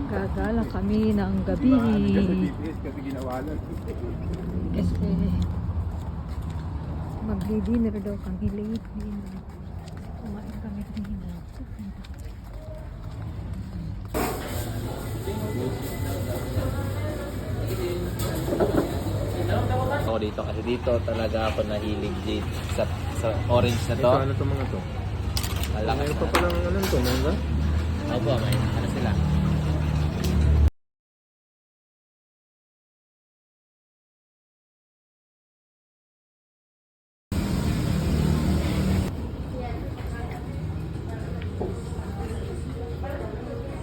Gagala kami ng gabi. Kasi ginawa lang. Kasi magdi-dinner daw kami, late dinner. Kumain kami kanina. Ako dito kasi dito talaga ako nahilig dito sa orange na to. Ano to mga to? Malakas Mayroon pa na. palang ano to, mangga? Opo, may ano sila.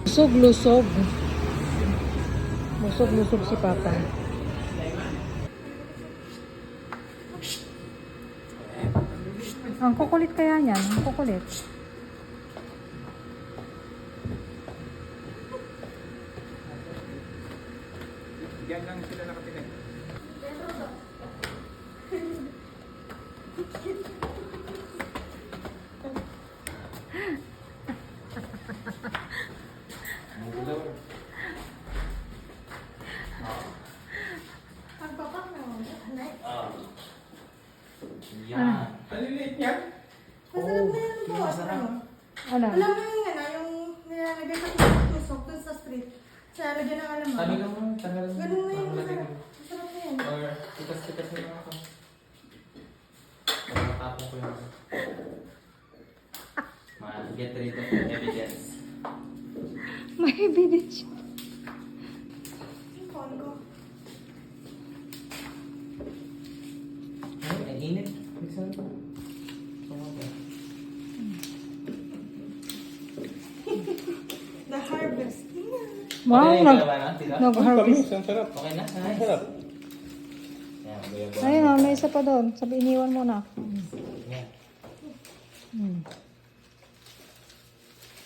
Lusog-lusog. Lusog-lusog si Papa. Ang kukulit kaya niyan, ang kukulit. Yan lang sila nakatingin. Yan. Aliliit yan? Masarap na yan po. masarap. Ano? Alam mo yung yung nilalagay sa tusok dun sa street. Sa lagyan ng alam mo. Tanggalin mo, tanggalin mo. Ganun na yun, masarap. Masarap na yan. Or tikas-tikas na lang ako. Matatapon ko yung get rid of evidence. May evidence. Yung phone ko. Ay, ang init. Bigsan ko. The harvest. Wow, Okay na yung dalawa na, tila? nag-harvest. Ang sarap. Okay na? Ang Nice. sarap. Yan, buya-buya. Ayun na, may isa pa doon. Sabi, iniwan mo na. Yan. Hmm.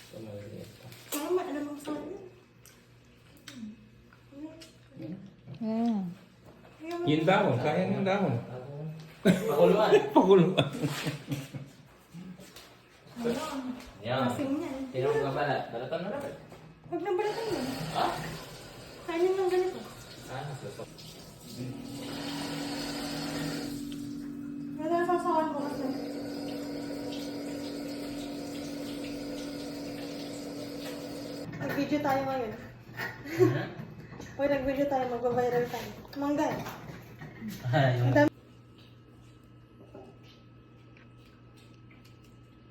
Ito, maliliit pa. Tama, alam mo sa akin. Ayan. Yung dahon, sayang yung dahon. Pakuluan. Pakuluan. Yan. Kasing yan. Tinawag ka pala. Balatan mo na ba? Huwag nang balatan mo. Ha? Kainin ng ganito. Susok. Wala sasawan mo kasi. Nag-video tayo ngayon. Huwag nag-video tayo, mag-viral tayo. Mangga.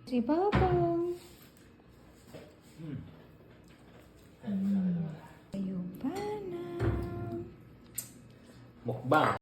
Si Papa. Ayun pa na. Mukbang.